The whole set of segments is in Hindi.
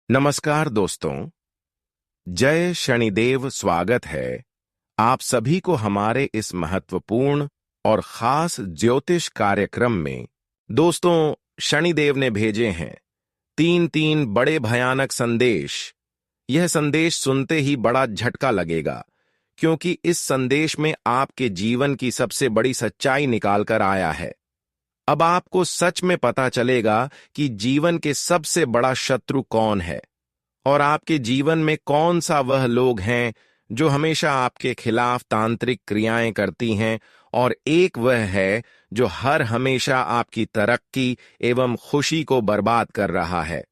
नमस्कार दोस्तों, जय शनिदेव। स्वागत है आप सभी को हमारे इस महत्वपूर्ण और खास ज्योतिष कार्यक्रम में। दोस्तों, शनिदेव ने भेजे हैं तीन तीन बड़े भयानक संदेश। यह संदेश सुनते ही बड़ा झटका लगेगा, क्योंकि इस संदेश में आपके जीवन की सबसे बड़ी सच्चाई निकाल कर आया है। अब आपको सच में पता चलेगा कि जीवन के सबसे बड़ा शत्रु कौन है और आपके जीवन में कौन सा वह लोग हैं जो हमेशा आपके खिलाफ तांत्रिक क्रियाएं करती हैं, और एक वह है जो हर हमेशा आपकी तरक्की एवं खुशी को बर्बाद कर रहा है।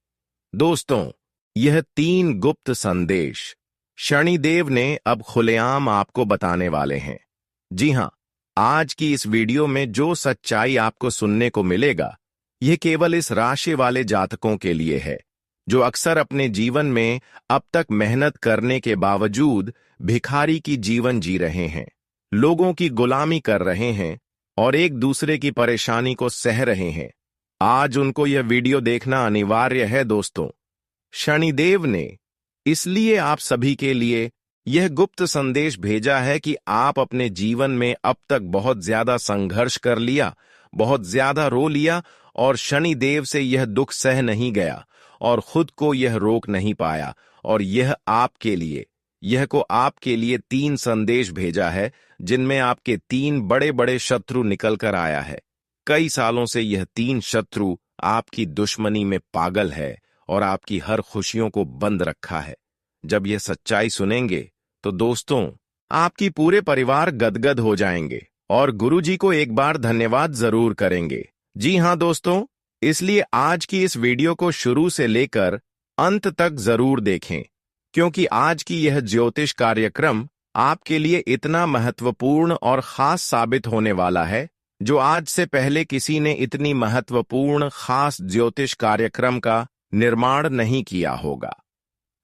दोस्तों, यह तीन गुप्त संदेश शनिदेव ने अब खुलेआम आपको बताने वाले हैं। जी हां, आज की इस वीडियो में जो सच्चाई आपको सुनने को मिलेगा, यह केवल इस राशि वाले जातकों के लिए है जो अक्सर अपने जीवन में अब तक मेहनत करने के बावजूद भिखारी की जीवन जी रहे हैं, लोगों की गुलामी कर रहे हैं और एक दूसरे की परेशानी को सह रहे हैं। आज उनको यह वीडियो देखना अनिवार्य है। दोस्तों, शनिदेव ने इसलिए आप सभी के लिए यह गुप्त संदेश भेजा है कि आप अपने जीवन में अब तक बहुत ज्यादा संघर्ष कर लिया, बहुत ज्यादा रो लिया और शनिदेव से यह दुख सह नहीं गया और खुद को यह रोक नहीं पाया, और यह आपके लिए तीन संदेश भेजा है जिनमें आपके तीन बड़े बड़े शत्रु निकल कर आया है। कई सालों से यह तीन शत्रु आपकी दुश्मनी में पागल है और आपकी हर खुशियों को बंद रखा है। जब यह सच्चाई सुनेंगे तो दोस्तों, आपकी पूरे परिवार गदगद हो जाएंगे और गुरुजी को एक बार धन्यवाद जरूर करेंगे। जी हां दोस्तों, इसलिए आज की इस वीडियो को शुरू से लेकर अंत तक जरूर देखें, क्योंकि आज की यह ज्योतिष कार्यक्रम आपके लिए इतना महत्वपूर्ण और खास साबित होने वाला है, जो आज से पहले किसी ने इतनी महत्वपूर्ण खास ज्योतिष कार्यक्रम का निर्माण नहीं किया होगा।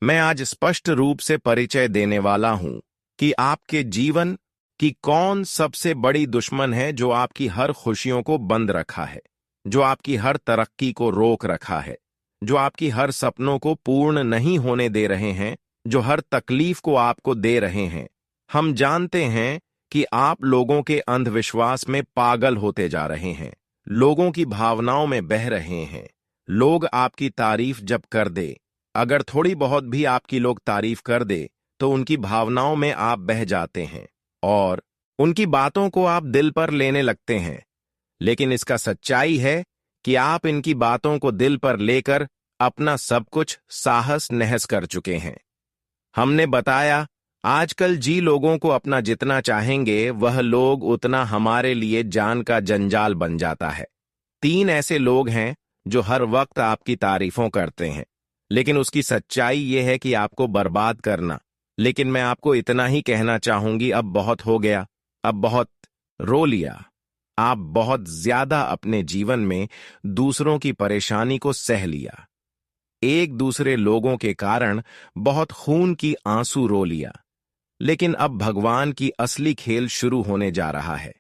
मैं आज स्पष्ट रूप से परिचय देने वाला हूं कि आपके जीवन की कौन सबसे बड़ी दुश्मन है जो आपकी हर खुशियों को बंद रखा है, जो आपकी हर तरक्की को रोक रखा है, जो आपकी हर सपनों को पूर्ण नहीं होने दे रहे हैं, जो हर तकलीफ को आपको दे रहे हैं। हम जानते हैं कि आप लोगों के अंधविश्वास में पागल होते जा रहे हैं, लोगों की भावनाओं में बह रहे हैं। लोग आपकी तारीफ जब कर दे, अगर थोड़ी बहुत भी आपकी लोग तारीफ कर दे, तो उनकी भावनाओं में आप बह जाते हैं और उनकी बातों को आप दिल पर लेने लगते हैं। लेकिन इसका सच्चाई है कि आप इनकी बातों को दिल पर लेकर अपना सब कुछ साहस नहस कर चुके हैं। हमने बताया, आजकल जी लोगों को अपना जितना चाहेंगे वह लोग उतना हमारे लिए जान का जंजाल बन जाता है। तीन ऐसे लोग हैं जो हर वक्त आपकी तारीफों करते हैं, लेकिन उसकी सच्चाई यह है कि आपको बर्बाद करना। लेकिन मैं आपको इतना ही कहना चाहूंगी, अब बहुत हो गया, अब बहुत रो लिया। आप बहुत ज्यादा अपने जीवन में दूसरों की परेशानी को सह लिया, एक दूसरे लोगों के कारण बहुत खून की आंसू रो लिया। लेकिन अब भगवान की असली खेल शुरू होने जा रहा है।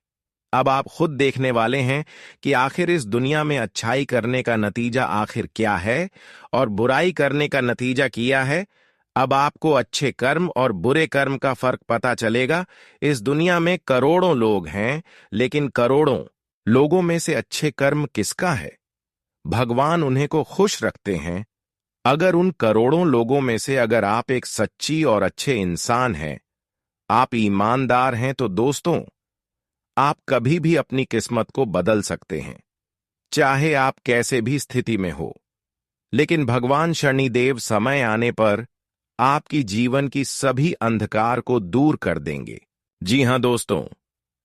अब आप खुद देखने वाले हैं कि आखिर इस दुनिया में अच्छाई करने का नतीजा आखिर क्या है और बुराई करने का नतीजा किया है। अब आपको अच्छे कर्म और बुरे कर्म का फर्क पता चलेगा। इस दुनिया में करोड़ों लोग हैं, लेकिन करोड़ों लोगों में से अच्छे कर्म किसका है? भगवान उन्हें को खुश रखते हैं। अगर उन करोड़ों लोगों में से अगर आप एक सच्ची और अच्छे इंसान हैं, आप ईमानदार हैं, तो दोस्तों, आप कभी भी अपनी किस्मत को बदल सकते हैं, चाहे आप कैसे भी स्थिति में हो। लेकिन भगवान शनिदेव समय आने पर आपकी जीवन की सभी अंधकार को दूर कर देंगे। जी हां दोस्तों,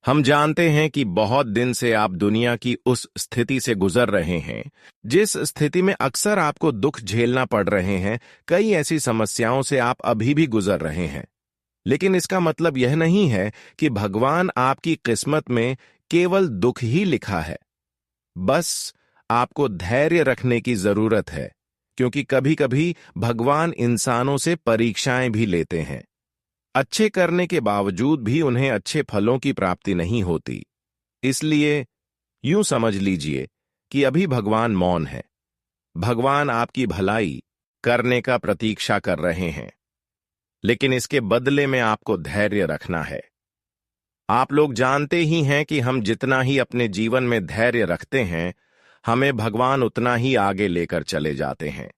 हम जानते हैं कि बहुत दिन से आप दुनिया की उस स्थिति से गुजर रहे हैं जिस स्थिति में अक्सर आपको दुख झेलना पड़ रहे हैं। कई ऐसी समस्याओं से आप अभी भी गुजर रहे हैं, लेकिन इसका मतलब यह नहीं है कि भगवान आपकी किस्मत में केवल दुख ही लिखा है। बस आपको धैर्य रखने की जरूरत है, क्योंकि कभी कभी भगवान इंसानों से परीक्षाएं भी लेते हैं। अच्छे करने के बावजूद भी उन्हें अच्छे फलों की प्राप्ति नहीं होती। इसलिए यूं समझ लीजिए कि अभी भगवान मौन है। भगवान आपकी भलाई, करने का प्रतीक्षा कर रहे हैं, लेकिन इसके बदले में आपको धैर्य रखना है। आप लोग जानते ही हैं कि हम जितना ही अपने जीवन में धैर्य रखते हैं, हमें भगवान उतना ही आगे लेकर चले जाते हैं।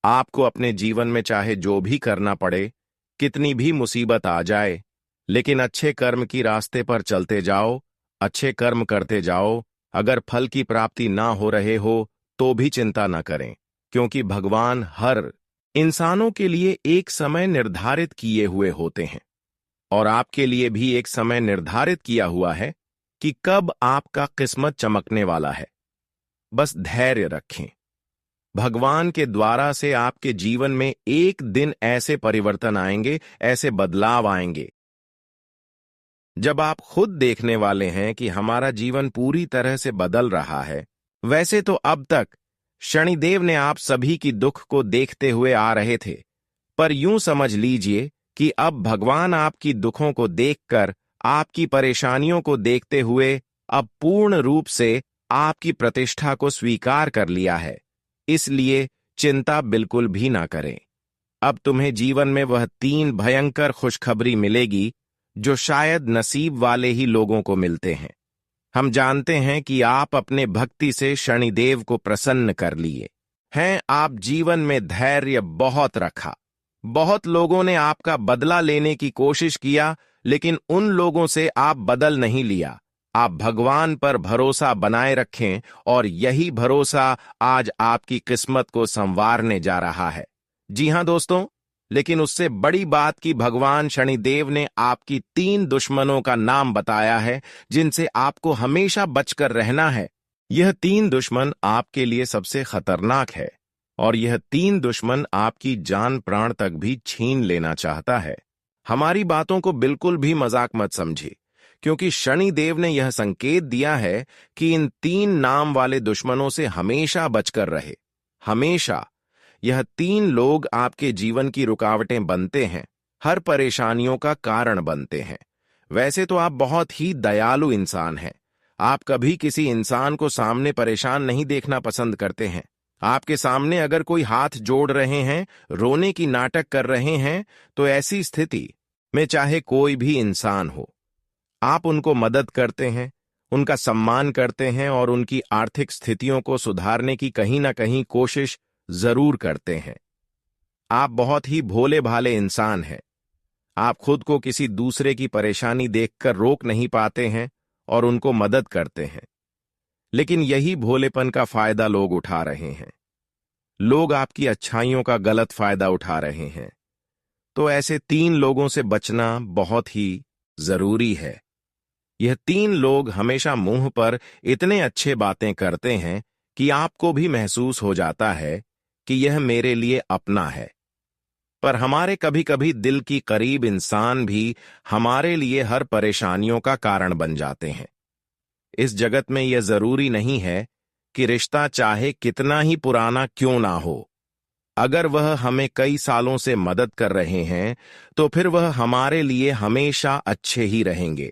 आपको अपने जीवन में चाहे जो भी करना पड़े, कितनी भी मुसीबत आ जाए, लेकिन अच्छे कर्म की रास्ते पर चलते जाओ, अच्छे कर्म करते जाओ। अगर फल की प्राप्ति ना हो रहे हो तो भी चिंता न करें, क्योंकि भगवान हर इंसानों के लिए एक समय निर्धारित किए हुए होते हैं, और आपके लिए भी एक समय निर्धारित किया हुआ है कि कब आपका किस्मत चमकने वाला है। बस धैर्य रखें। भगवान के द्वारा से आपके जीवन में एक दिन ऐसे परिवर्तन आएंगे, ऐसे बदलाव आएंगे, जब आप खुद देखने वाले हैं कि हमारा जीवन पूरी तरह से बदल रहा है। वैसे तो अब तक शनिदेव ने आप सभी की दुख को देखते हुए आ रहे थे, पर यूं समझ लीजिए कि अब भगवान आपकी दुखों को देखकर, आपकी परेशानियों को देखते हुए अब पूर्ण रूप से आपकी प्रतिष्ठा को स्वीकार कर लिया है। इसलिए चिंता बिल्कुल भी ना करें। अब तुम्हें जीवन में वह 3 भयंकर खुशखबरी मिलेगी जो शायद नसीब वाले ही लोगों को मिलते हैं। हम जानते हैं कि आप अपने भक्ति से शनिदेव को प्रसन्न कर लिए हैं। आप जीवन में धैर्य बहुत रखा। बहुत लोगों ने आपका बदला लेने की कोशिश किया, लेकिन उन लोगों से आप बदल नहीं लिया। आप भगवान पर भरोसा बनाए रखें, और यही भरोसा आज आपकी किस्मत को संवारने जा रहा है। जी हां दोस्तों, लेकिन उससे बड़ी बात कि भगवान शनिदेव ने आपकी 3 दुश्मनों का नाम बताया है, जिनसे आपको हमेशा बचकर रहना है। यह 3 दुश्मन आपके लिए सबसे खतरनाक है, और यह 3 दुश्मन आपकी जान प्राण तक भी छीन लेना चाहता है। हमारी बातों को बिल्कुल भी मजाक मत समझिए, क्योंकि शनिदेव ने यह संकेत दिया है कि इन 3 नाम वाले दुश्मनों से हमेशा बचकर रहे। हमेशा। यह 3 लोग आपके जीवन की रुकावटें बनते हैं, हर परेशानियों का कारण बनते हैं। वैसे तो आप बहुत ही दयालु इंसान हैं। आप कभी किसी इंसान को सामने परेशान नहीं देखना पसंद करते हैं। आपके सामने अगर कोई हाथ जोड़ रहे हैं, रोने की नाटक कर रहे हैं, तो ऐसी स्थिति में चाहे कोई भी इंसान हो, आप उनको मदद करते हैं, उनका सम्मान करते हैं, और उनकी आर्थिक स्थितियों को सुधारने की कहीं ना कहीं कोशिश जरूर करते हैं। आप बहुत ही भोले भाले इंसान हैं। आप खुद को किसी दूसरे की परेशानी देखकर रोक नहीं पाते हैं और उनको मदद करते हैं, लेकिन यही भोलेपन का फायदा लोग उठा रहे हैं। लोग आपकी अच्छाइयों का गलत फायदा उठा रहे हैं। तो ऐसे 3 लोगों से बचना बहुत ही जरूरी है। यह 3 लोग हमेशा मुंह पर इतने अच्छे बातें करते हैं कि आपको भी महसूस हो जाता है कि यह मेरे लिए अपना है। पर हमारे कभी कभी दिल की करीब इंसान भी हमारे लिए हर परेशानियों का कारण बन जाते हैं। इस जगत में यह जरूरी नहीं है कि रिश्ता चाहे कितना ही पुराना क्यों ना हो, अगर वह हमें कई सालों से मदद कर रहे हैं, तो फिर वह हमारे लिए हमेशा अच्छे ही रहेंगे।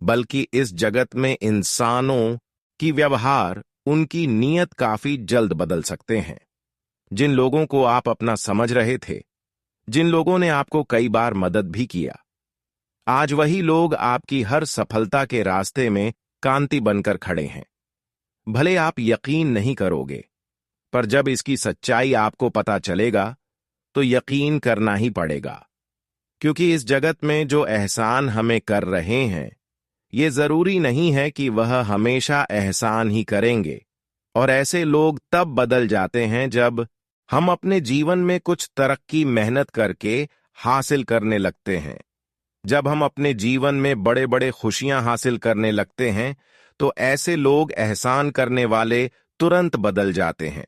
बल्कि इस जगत में इंसानों की व्यवहार, उनकी नीयत काफी जल्द बदल सकते हैं। जिन लोगों को आप अपना समझ रहे थे, जिन लोगों ने आपको कई बार मदद भी किया, आज वही लोग आपकी हर सफलता के रास्ते में कांति बनकर खड़े हैं। भले आप यकीन नहीं करोगे, पर जब इसकी सच्चाई आपको पता चलेगा तो यकीन करना ही पड़ेगा, क्योंकि इस जगत में जो एहसान हमें कर रहे हैं, ये जरूरी नहीं है कि वह हमेशा एहसान ही करेंगे। और ऐसे लोग तब बदल जाते हैं जब हम अपने जीवन में कुछ तरक्की मेहनत करके हासिल करने लगते हैं। जब हम अपने जीवन में बड़े बड़े खुशियां हासिल करने लगते हैं, तो ऐसे लोग, एहसान करने वाले, तुरंत बदल जाते हैं।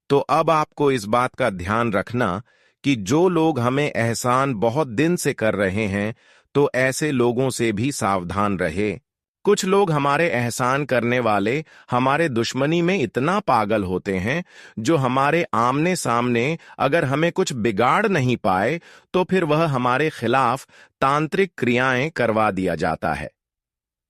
तो अब आपको इस बात का ध्यान रखना कि जो लोग हमें एहसान बहुत दिन से कर रहे हैं, तो ऐसे लोगों से भी सावधान रहे। कुछ लोग हमारे एहसान करने वाले हमारे दुश्मनी में इतना पागल होते हैं, जो हमारे आमने सामने अगर हमें कुछ बिगाड़ नहीं पाए, तो फिर वह हमारे खिलाफ तांत्रिक क्रियाएं करवा दिया जाता है।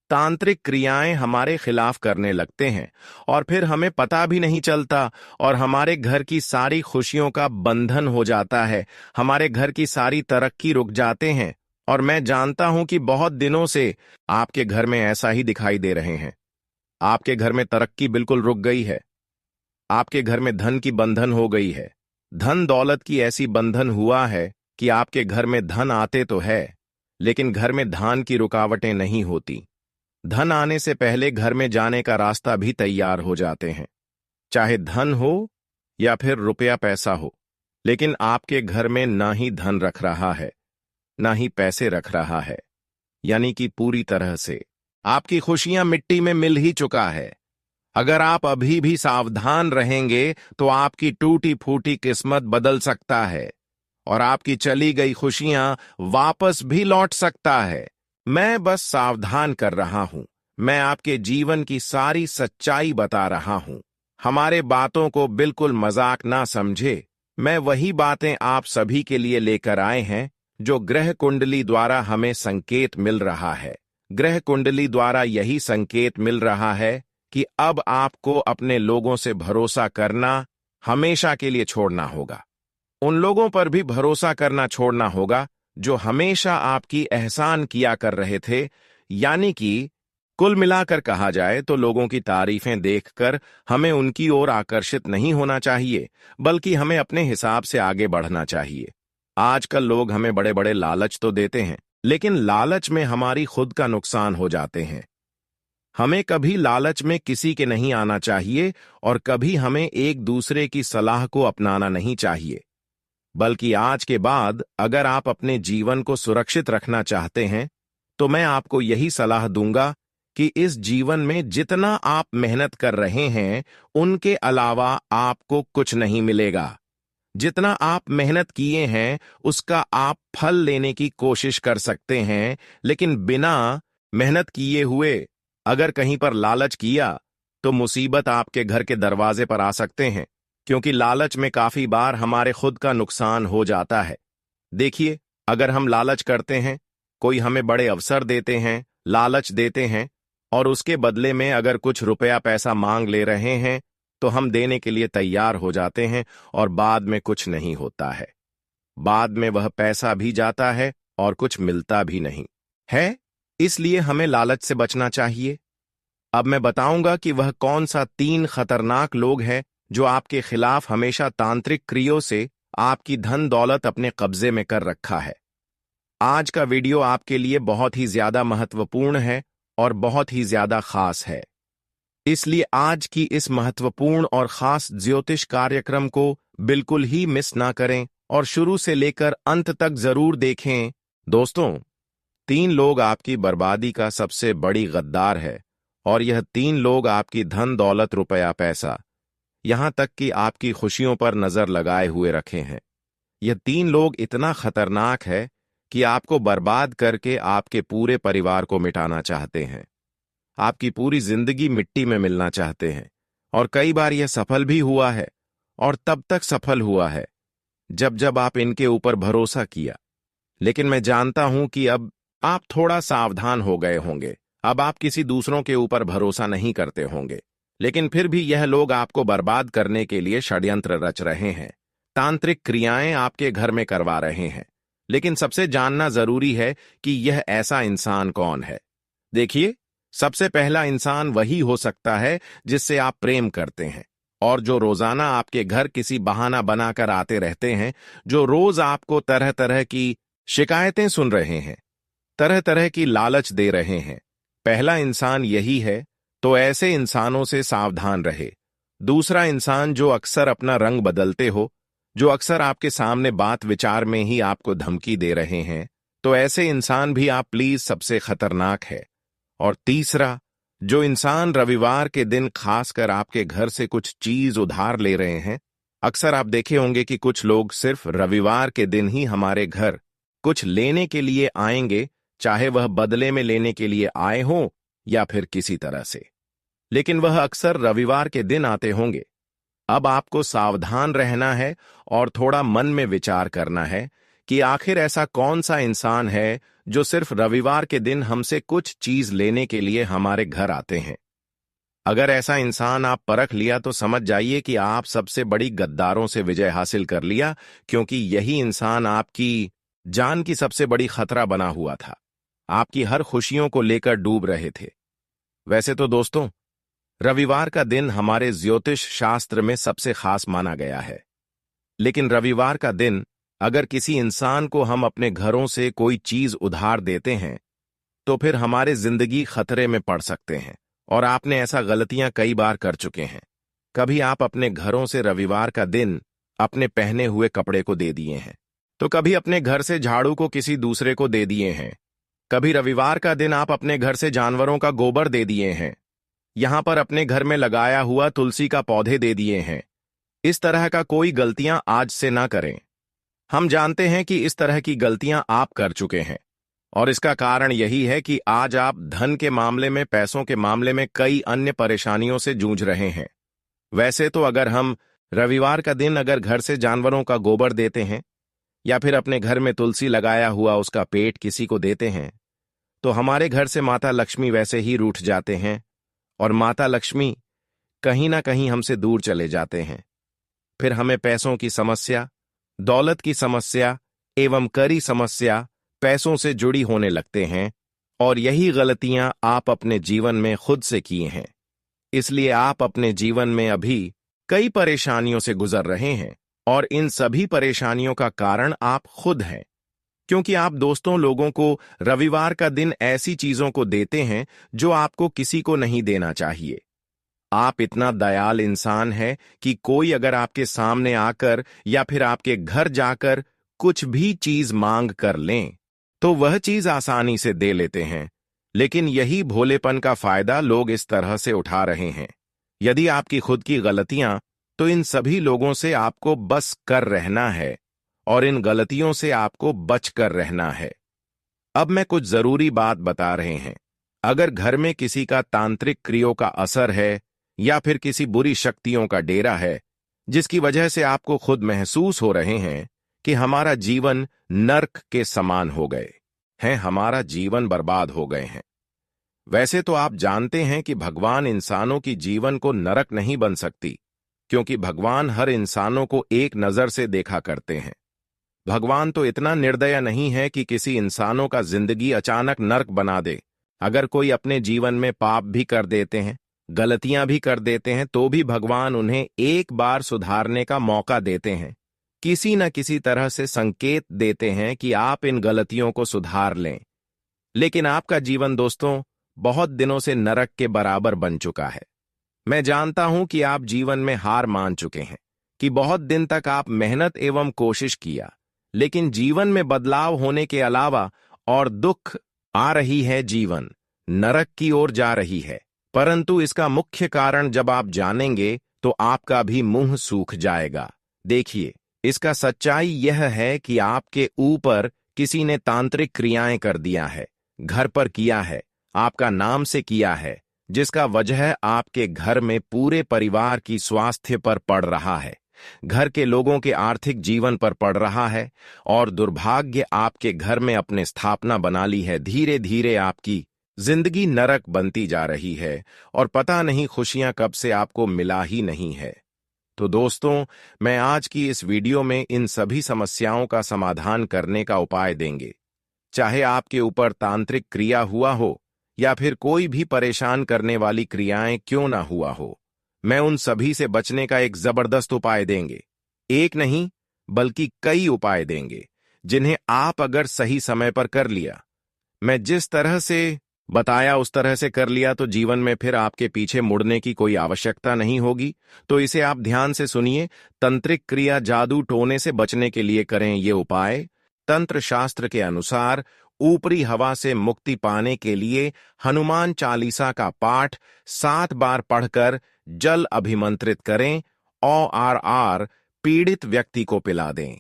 तांत्रिक क्रियाएं हमारे खिलाफ करने लगते हैं और फिर हमें पता भी नहीं चलता और हमारे घर की सारी खुशियों का बंधन हो जाता है। हमारे घर की सारी तरक्की रुक जाते हैं और मैं जानता हूं कि बहुत दिनों से आपके घर में ऐसा ही दिखाई दे रहे हैं। आपके घर में तरक्की बिल्कुल रुक गई है। आपके घर में धन की बंधन हो गई है। धन दौलत की ऐसी बंधन हुआ है कि आपके घर में धन आते तो है, लेकिन घर में धान की रुकावटें नहीं होती। धन आने से पहले घर में जाने का रास्ता भी तैयार हो जाते हैं, चाहे धन हो या फिर रुपया पैसा हो। लेकिन आपके घर में ना ही धन रख रहा है, ना ही पैसे रख रहा है, यानी कि पूरी तरह से आपकी खुशियां मिट्टी में मिल ही चुका है। अगर आप अभी भी सावधान रहेंगे तो आपकी टूटी फूटी किस्मत बदल सकता है और आपकी चली गई खुशियां वापस भी लौट सकता है। मैं बस सावधान कर रहा हूं। मैं आपके जीवन की सारी सच्चाई बता रहा हूं। हमारे बातों को बिल्कुल मजाक ना समझे। मैं वही बातें आप सभी के लिए लेकर आए हैं जो ग्रह कुंडली द्वारा हमें संकेत मिल रहा है। ग्रह कुंडली द्वारा यही संकेत मिल रहा है कि अब आपको अपने लोगों से भरोसा करना हमेशा के लिए छोड़ना होगा। उन लोगों पर भी भरोसा करना छोड़ना होगा जो हमेशा आपकी एहसान किया कर रहे थे। यानी कि कुल मिलाकर कहा जाए तो लोगों की तारीफें देखकर हमें उनकी ओर आकर्षित नहीं होना चाहिए, बल्कि हमें अपने हिसाब से आगे बढ़ना चाहिए। आजकल लोग हमें बड़े बड़े लालच तो देते हैं, लेकिन लालच में हमारी खुद का नुकसान हो जाते हैं। हमें कभी लालच में किसी के नहीं आना चाहिए और कभी हमें एक दूसरे की सलाह को अपनाना नहीं चाहिए। बल्कि आज के बाद अगर आप अपने जीवन को सुरक्षित रखना चाहते हैं तो मैं आपको यही सलाह दूंगा कि इस जीवन में जितना आप मेहनत कर रहे हैं उनके अलावा आपको कुछ नहीं मिलेगा। जितना आप मेहनत किए हैं उसका आप फल लेने की कोशिश कर सकते हैं, लेकिन बिना मेहनत किए हुए अगर कहीं पर लालच किया तो मुसीबत आपके घर के दरवाजे पर आ सकते हैं, क्योंकि लालच में काफी बार हमारे खुद का नुकसान हो जाता है। देखिए, अगर हम लालच करते हैं, कोई हमें बड़े अवसर देते हैं, लालच देते हैं और उसके बदले में अगर कुछ रुपया पैसा मांग ले रहे हैं तो हम देने के लिए तैयार हो जाते हैं और बाद में कुछ नहीं होता है। बाद में वह पैसा भी जाता है और कुछ मिलता भी नहीं है। इसलिए हमें लालच से बचना चाहिए। अब मैं बताऊंगा कि वह कौन सा 3 खतरनाक लोग हैं जो आपके खिलाफ हमेशा तांत्रिक क्रियों से आपकी धन दौलत अपने कब्जे में कर रखा है। आज का वीडियो आपके लिए बहुत ही ज्यादा महत्वपूर्ण है और बहुत ही ज्यादा खास है। इसलिए आज की इस महत्वपूर्ण और खास ज्योतिष कार्यक्रम को बिल्कुल ही मिस ना करें और शुरू से लेकर अंत तक जरूर देखें। दोस्तों, 3 लोग आपकी बर्बादी का सबसे बड़ी गद्दार है और यह 3 लोग आपकी धन दौलत रुपया पैसा यहां तक कि आपकी खुशियों पर नजर लगाए हुए रखे हैं। यह 3 लोग इतना खतरनाक है कि आपको बर्बाद करके आपके पूरे परिवार को मिटाना चाहते हैं। आपकी पूरी जिंदगी मिट्टी में मिलना चाहते हैं और कई बार यह सफल भी हुआ है और तब तक सफल हुआ है जब जब आप इनके ऊपर भरोसा किया। लेकिन मैं जानता हूं कि अब आप थोड़ा सावधान हो गए होंगे। अब आप किसी दूसरों के ऊपर भरोसा नहीं करते होंगे, लेकिन फिर भी यह लोग आपको बर्बाद करने के लिए षड्यंत्र रच रहे हैं। तांत्रिक क्रियाएं आपके घर में करवा रहे हैं। लेकिन सबसे जानना जरूरी है कि यह ऐसा इंसान कौन है। देखिए, सबसे पहला इंसान वही हो सकता है जिससे आप प्रेम करते हैं और जो रोजाना आपके घर किसी बहाना बनाकर आते रहते हैं, जो रोज आपको तरह तरह की शिकायतें सुन रहे हैं, तरह तरह की लालच दे रहे हैं। पहला इंसान यही है, तो ऐसे इंसानों से सावधान रहे। दूसरा इंसान जो अक्सर अपना रंग बदलते हो, जो अक्सर आपके सामने बात विचार में ही आपको धमकी दे रहे हैं, तो ऐसे इंसान भी आप प्लीज सबसे खतरनाक है। और तीसरा, जो इंसान रविवार के दिन खासकर आपके घर से कुछ चीज उधार ले रहे हैं। अक्सर आप देखे होंगे कि कुछ लोग सिर्फ रविवार के दिन ही हमारे घर कुछ लेने के लिए आएंगे, चाहे वह बदले में लेने के लिए आए हों या फिर किसी तरह से, लेकिन वह अक्सर रविवार के दिन आते होंगे। अब आपको सावधान रहना है और थोड़ा मन में विचार करना है कि आखिर ऐसा कौन सा इंसान है जो सिर्फ रविवार के दिन हमसे कुछ चीज लेने के लिए हमारे घर आते हैं। अगर ऐसा इंसान आप परख लिया तो समझ जाइए कि आप सबसे बड़ी गद्दारों से विजय हासिल कर लिया, क्योंकि यही इंसान आपकी जान की सबसे बड़ी खतरा बना हुआ था। आपकी हर खुशियों को लेकर डूब रहे थे। वैसे तो दोस्तों, रविवार का दिन हमारे ज्योतिष शास्त्र में सबसे खास माना गया है, लेकिन रविवार का दिन अगर किसी इंसान को हम अपने घरों से कोई चीज उधार देते हैं तो फिर हमारे जिंदगी खतरे में पड़ सकते हैं। और आपने ऐसा गलतियां कई बार कर चुके हैं। कभी आप अपने घरों से रविवार का दिन अपने पहने हुए कपड़े को दे दिए हैं, तो कभी अपने घर से झाड़ू को किसी दूसरे को दे दिए हैं। कभी रविवार का दिन आप अपने घर से जानवरों का गोबर दे दिए हैं। यहां पर अपने घर में लगाया हुआ तुलसी का पौधे दे दिए हैं। इस तरह का कोई गलतियां आज से ना करें। हम जानते हैं कि इस तरह की गलतियां आप कर चुके हैं, और इसका कारण यही है कि आज आप धन के मामले में, पैसों के मामले में कई अन्य परेशानियों से जूझ रहे हैं। वैसे तो अगर हम रविवार का दिन अगर घर से जानवरों का गोबर देते हैं या फिर अपने घर में तुलसी लगाया हुआ उसका पेट किसी को देते हैं, तो हमारे घर से माता लक्ष्मी वैसे ही रूठ जाते हैं और माता लक्ष्मी कहीं ना कहीं हमसे दूर चले जाते हैं। फिर हमें पैसों की समस्या, दौलत की समस्या एवं करी समस्या पैसों से जुड़ी होने लगते हैं, और यही गलतियां आप अपने जीवन में खुद से किए हैं। इसलिए आप अपने जीवन में अभी कई परेशानियों से गुजर रहे हैं, और इन सभी परेशानियों का कारण आप खुद हैं, क्योंकि आप दोस्तों लोगों को रविवार का दिन ऐसी चीजों को देते हैं जो आपको किसी को नहीं देना चाहिए। आप इतना दयाल इंसान है कि कोई अगर आपके सामने आकर या फिर आपके घर जाकर कुछ भी चीज मांग कर लें तो वह चीज आसानी से दे लेते हैं, लेकिन यही भोलेपन का फायदा लोग इस तरह से उठा रहे हैं। यदि आपकी खुद की गलतियां, तो इन सभी लोगों से आपको बस कर रहना है और इन गलतियों से आपको बच कर रहना है। अब मैं कुछ जरूरी बात बता रहे हैं। अगर घर में किसी का तांत्रिक क्रियों का असर है या फिर किसी बुरी शक्तियों का डेरा है, जिसकी वजह से आपको खुद महसूस हो रहे हैं कि हमारा जीवन नर्क के समान हो गए हैं, हमारा जीवन बर्बाद हो गए हैं। वैसे तो आप जानते हैं कि भगवान इंसानों की जीवन को नरक नहीं बन सकती, क्योंकि भगवान हर इंसानों को एक नजर से देखा करते हैं। भगवान तो इतना निर्दय नहीं है कि किसी इंसानों का जिंदगी अचानक नर्क बना दे। अगर कोई अपने जीवन में पाप भी कर देते हैं, गलतियां भी कर देते हैं, तो भी भगवान उन्हें एक बार सुधारने का मौका देते हैं। किसी न किसी तरह से संकेत देते हैं कि आप इन गलतियों को सुधार लें। लेकिन आपका जीवन दोस्तों बहुत दिनों से नरक के बराबर बन चुका है। मैं जानता हूं कि आप जीवन में हार मान चुके हैं, कि बहुत दिन तक आप मेहनत एवं कोशिश किया, लेकिन जीवन में बदलाव होने के अलावा और दुख आ रही है, जीवन नरक की ओर जा रही है। परंतु इसका मुख्य कारण जब आप जानेंगे तो आपका भी मुंह सूख जाएगा। देखिए, इसका सच्चाई यह है कि आपके ऊपर किसी ने तांत्रिक क्रियाएं कर दिया है, घर पर किया है, आपका नाम से किया है, जिसका वजह आपके घर में पूरे परिवार की स्वास्थ्य पर पड़ रहा है, घर के लोगों के आर्थिक जीवन पर पड़ रहा है, और दुर्भाग्य आपके घर में अपने स्थापना बना ली है। धीरे धीरे आपकी जिंदगी नरक बनती जा रही है और पता नहीं खुशियां कब से आपको मिला ही नहीं है। तो दोस्तों, मैं आज की इस वीडियो में इन सभी समस्याओं का समाधान करने का उपाय देंगे। चाहे आपके ऊपर तांत्रिक क्रिया हुआ हो या फिर कोई भी परेशान करने वाली क्रियाएं क्यों ना हुआ हो, मैं उन सभी से बचने का एक जबरदस्त उपाय देंगे। एक नहीं बल्कि कई उपाय देंगे, जिन्हें आप अगर सही समय पर कर लिया, मैं जिस तरह से बताया उस तरह से कर लिया, तो जीवन में फिर आपके पीछे मुड़ने की कोई आवश्यकता नहीं होगी। तो इसे आप ध्यान से सुनिए। तंत्रिक क्रिया, जादू टोने से बचने के लिए करें ये उपाय। तंत्र शास्त्र के अनुसार ऊपरी हवा से मुक्ति पाने के लिए हनुमान चालीसा का पाठ 7 बार पढ़कर जल अभिमंत्रित करें। ORR पीड़ित व्यक्ति को पिला दें।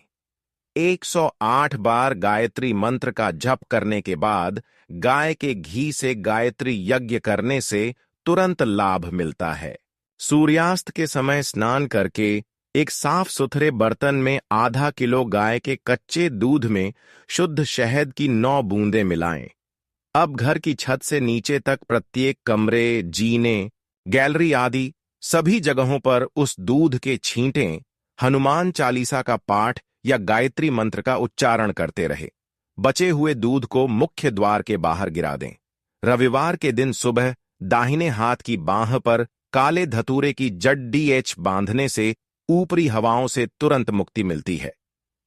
108 बार गायत्री मंत्र का जप करने के बाद गाय के घी से गायत्री यज्ञ करने से तुरंत लाभ मिलता है। सूर्यास्त के समय स्नान करके एक साफ सुथरे बर्तन में आधा किलो गाय के कच्चे दूध में शुद्ध शहद की 9 बूंदें मिलाएं। अब घर की छत से नीचे तक प्रत्येक कमरे, जीने, गैलरी आदि सभी जगहों पर उस दूध के छींटें हनुमान चालीसा का पाठ या गायत्री मंत्र का उच्चारण करते रहे। बचे हुए दूध को मुख्य द्वार के बाहर गिरा दें। रविवार के दिन सुबह दाहिने हाथ की बांह पर काले धतूरे की जड़ बांधने से ऊपरी हवाओं से तुरंत मुक्ति मिलती है।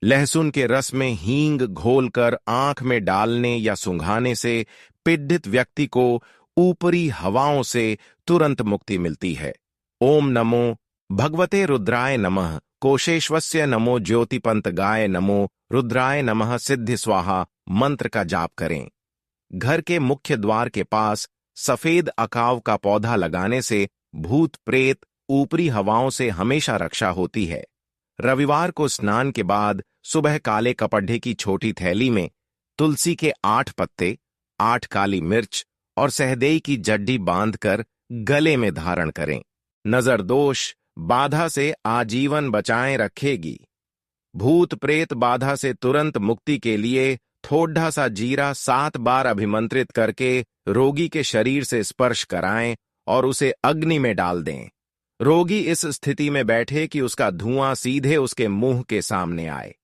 लहसुन के रस में हींग घोलकर आंख में डालने या सुंघाने से पीड़ित व्यक्ति को ऊपरी हवाओं से तुरंत मुक्ति मिलती है। ओम नमो भगवते रुद्राय नमः, कोशेश्वस्य नमो, ज्योतिपंतगाय नमो, रुद्राय नमः, सिद्धि स्वाहा मंत्र का जाप करें। घर के मुख्य द्वार के पास सफेद अकाव का पौधा लगाने से भूत प्रेत ऊपरी हवाओं से हमेशा रक्षा होती है। रविवार को स्नान के बाद सुबह काले कपड़े की छोटी थैली में तुलसी के 8 पत्ते, 8 काली मिर्च और सहदेई की जड्डी बांधकर गले में धारण करें। नजर दोष बाधा से आजीवन बचाए रखेगी। भूत प्रेत बाधा से तुरंत मुक्ति के लिए थोड़ा सा जीरा 7 बार अभिमंत्रित करके रोगी के शरीर से स्पर्श कराएं और उसे अग्नि में डाल दें। रोगी इस स्थिति में बैठे कि उसका धुआं सीधे उसके मुंह के सामने आए।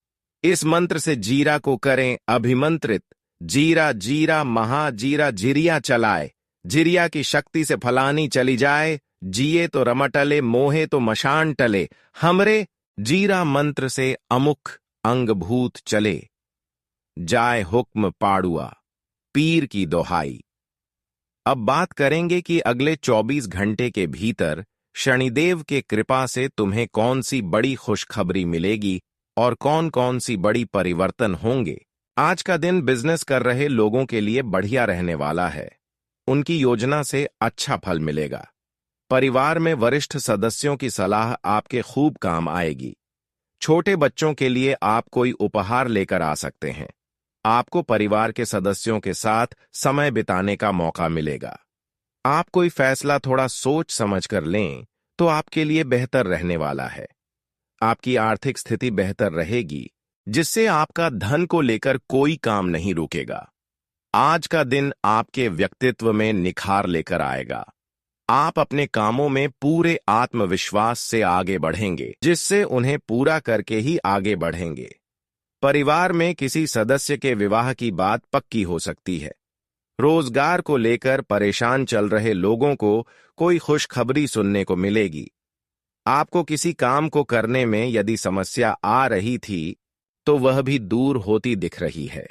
इस मंत्र से जीरा को करें अभिमंत्रित। जीरा जीरा महाजीरा जिरिया चलाए, जिरिया की शक्ति से फलानी चली जाए, जिए तो रमटले, मोहे तो मशान टले, हमरे जीरा मंत्र से अमुख अंगभूत चले। जाए हुक्म पाड़ुआ, पीर की दोहाई। अब बात करेंगे कि अगले 24 घंटे के भीतर शनिदेव के कृपा से तुम्हें कौन सी बड़ी खुशखबरी मिलेगी और कौन कौन सी बड़ी परिवर्तन होंगे। आज का दिन बिजनेस कर रहे लोगों के लिए बढ़िया रहने वाला है। उनकी योजना से अच्छा फल मिलेगा। परिवार में वरिष्ठ सदस्यों की सलाह आपके खूब काम आएगी। छोटे बच्चों के लिए आप कोई उपहार लेकर आ सकते हैं। आपको परिवार के सदस्यों के साथ समय बिताने का मौका मिलेगा। आप कोई फैसला थोड़ा सोच समझ कर लें तो आपके लिए बेहतर रहने वाला है। आपकी आर्थिक स्थिति बेहतर रहेगी, जिससे आपका धन को लेकर कोई काम नहीं रुकेगा। आज का दिन आपके व्यक्तित्व में निखार लेकर आएगा। आप अपने कामों में पूरे आत्मविश्वास से आगे बढ़ेंगे, जिससे उन्हें पूरा करके ही आगे बढ़ेंगे। परिवार में किसी सदस्य के विवाह की बात पक्की हो सकती है। रोजगार को लेकर परेशान चल रहे लोगों को कोई खुशखबरी सुनने को मिलेगी। आपको किसी काम को करने में यदि समस्या आ रही थी तो वह भी दूर होती दिख रही है।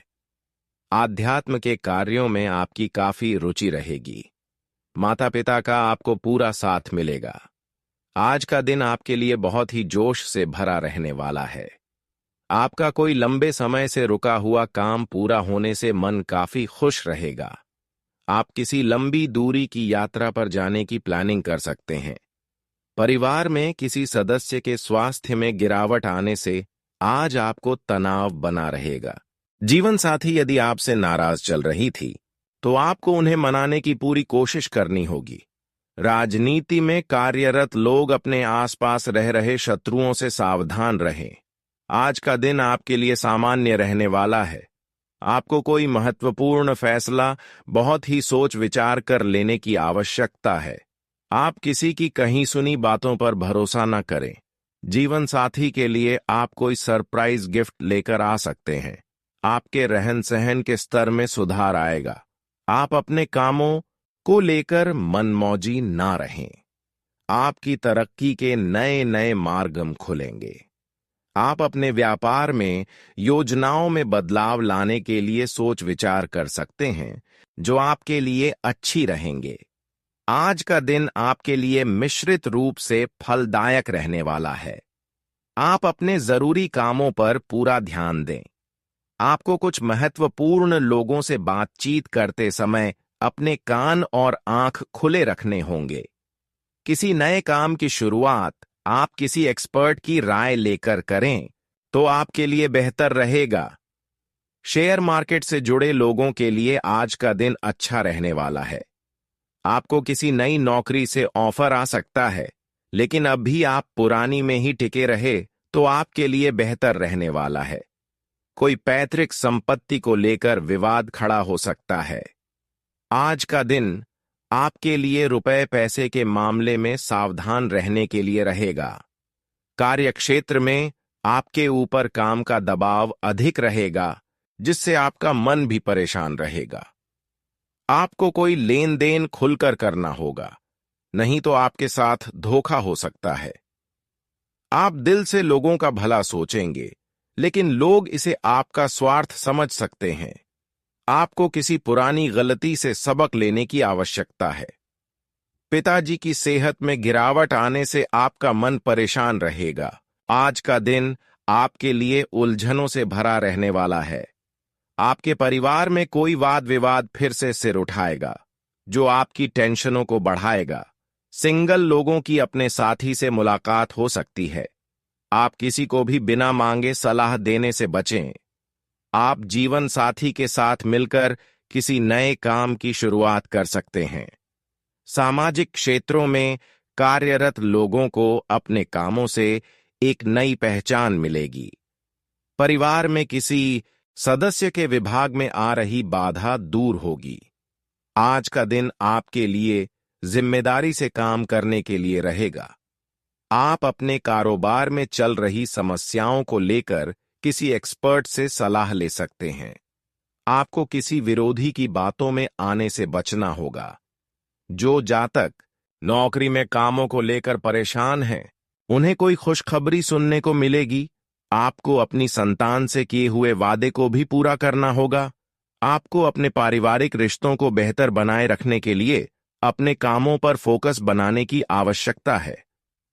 आध्यात्म के कार्यों में आपकी काफी रुचि रहेगी। माता पिता का आपको पूरा साथ मिलेगा। आज का दिन आपके लिए बहुत ही जोश से भरा रहने वाला है। आपका कोई लंबे समय से रुका हुआ काम पूरा होने से मन काफी खुश रहेगा। आप किसी लंबी दूरी की यात्रा पर जाने की प्लानिंग कर सकते हैं। परिवार में किसी सदस्य के स्वास्थ्य में गिरावट आने से आज आपको तनाव बना रहेगा। जीवन साथी यदि आपसे नाराज चल रही थी तो आपको उन्हें मनाने की पूरी कोशिश करनी होगी। राजनीति में कार्यरत लोग अपने आसपास रह रहे शत्रुओं से सावधान रहें। आज का दिन आपके लिए सामान्य रहने वाला है। आपको कोई महत्वपूर्ण फैसला बहुत ही सोच विचार कर लेने की आवश्यकता है। आप किसी की कहीं सुनी बातों पर भरोसा न करें। जीवन साथी के लिए आप कोई सरप्राइज गिफ्ट लेकर आ सकते हैं। आपके रहन सहन के स्तर में सुधार आएगा। आप अपने कामों को लेकर मनमौजी ना रहें। आपकी तरक्की के नए नए मार्ग खुलेंगे। आप अपने व्यापार में योजनाओं में बदलाव लाने के लिए सोच विचार कर सकते हैं, जो आपके लिए अच्छी रहेंगे। आज का दिन आपके लिए मिश्रित रूप से फलदायक रहने वाला है। आप अपने जरूरी कामों पर पूरा ध्यान दें। आपको कुछ महत्वपूर्ण लोगों से बातचीत करते समय अपने कान और आंख खुले रखने होंगे। किसी नए काम की शुरुआत आप किसी एक्सपर्ट की राय लेकर करें तो आपके लिए बेहतर रहेगा। शेयर मार्केट से जुड़े लोगों के लिए आज का दिन अच्छा रहने वाला है। आपको किसी नई नौकरी से ऑफर आ सकता है, लेकिन अभी आप पुरानी में ही टिके रहे तो आपके लिए बेहतर रहने वाला है। कोई पैतृक संपत्ति को लेकर विवाद खड़ा हो सकता है। आज का दिन आपके लिए रुपए पैसे के मामले में सावधान रहने के लिए रहेगा। कार्यक्षेत्र में आपके ऊपर काम का दबाव अधिक रहेगा, जिससे आपका मन भी परेशान रहेगा। आपको कोई लेन देन खुलकर करना होगा, नहीं तो आपके साथ धोखा हो सकता है। आप दिल से लोगों का भला सोचेंगे, लेकिन लोग इसे आपका स्वार्थ समझ सकते हैं। आपको किसी पुरानी गलती से सबक लेने की आवश्यकता है। पिताजी की सेहत में गिरावट आने से आपका मन परेशान रहेगा। आज का दिन आपके लिए उलझनों से भरा रहने वाला है। आपके परिवार में कोई वाद विवाद फिर से सिर उठाएगा, जो आपकी टेंशनों को बढ़ाएगा। सिंगल लोगों की अपने साथी से मुलाकात हो सकती है। आप किसी को भी बिना मांगे सलाह देने से बचें। आप जीवन साथी के साथ मिलकर किसी नए काम की शुरुआत कर सकते हैं। सामाजिक क्षेत्रों में कार्यरत लोगों को अपने कामों से एक नई पहचान मिलेगी। परिवार में किसी सदस्य के विभाग में आ रही बाधा दूर होगी। आज का दिन आपके लिए जिम्मेदारी से काम करने के लिए रहेगा। आप अपने कारोबार में चल रही समस्याओं को लेकर किसी एक्सपर्ट से सलाह ले सकते हैं। आपको किसी विरोधी की बातों में आने से बचना होगा। जो जातक नौकरी में कामों को लेकर परेशान हैं, उन्हें कोई खुशखबरी सुनने को मिलेगी। आपको अपनी संतान से किए हुए वादे को भी पूरा करना होगा। आपको अपने पारिवारिक रिश्तों को बेहतर बनाए रखने के लिए अपने कामों पर फोकस बनाने की आवश्यकता है।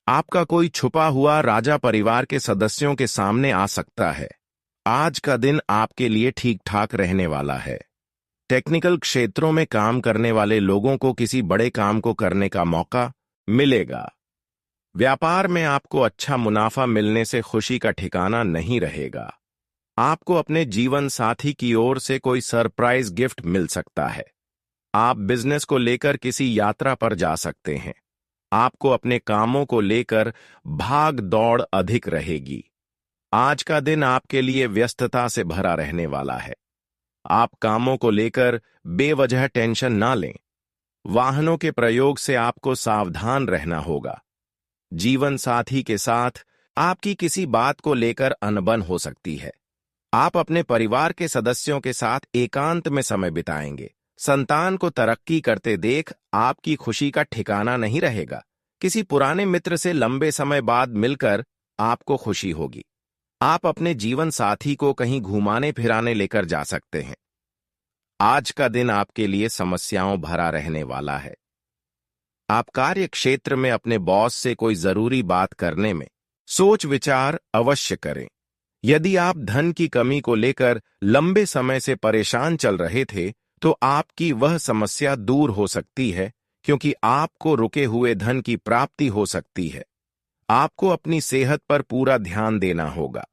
आपका कोई छुपा हुआ राजा परिवार के सदस्यों के सामने आ सकता है। आज का दिन आपके लिए ठीक ठाक रहने वाला है। टेक्निकल क्षेत्रों में काम करने वाले लोगों को किसी बड़े काम को करने का मौका मिलेगा। व्यापार में आपको अच्छा मुनाफा मिलने से खुशी का ठिकाना नहीं रहेगा। आपको अपने जीवन साथी की ओर से कोई सरप्राइज गिफ्ट मिल सकता है। आप बिजनेस को लेकर किसी यात्रा पर जा सकते हैं। आपको अपने कामों को लेकर भाग दौड़ अधिक रहेगी। आज का दिन आपके लिए व्यस्तता से भरा रहने वाला है। आप कामों को लेकर बेवजह टेंशन ना लें। वाहनों के प्रयोग से आपको सावधान रहना होगा। जीवन साथी के साथ आपकी किसी बात को लेकर अनबन हो सकती है। आप अपने परिवार के सदस्यों के साथ एकांत में समय बिताएंगे। संतान को तरक्की करते देख आपकी खुशी का ठिकाना नहीं रहेगा। किसी पुराने मित्र से लंबे समय बाद मिलकर आपको खुशी होगी। आप अपने जीवन साथी को कहीं घुमाने फिराने लेकर जा सकते हैं। आज का दिन आपके लिए समस्याओं भरा रहने वाला है। आप कार्य क्षेत्र में अपने बॉस से कोई जरूरी बात करने में सोच विचार अवश्य करें। यदि आप धन की कमी को लेकर लंबे समय से परेशान चल रहे थे, तो आपकी वह समस्या दूर हो सकती है, क्योंकि आपको रुके हुए धन की प्राप्ति हो सकती है। आपको अपनी सेहत पर पूरा ध्यान देना होगा।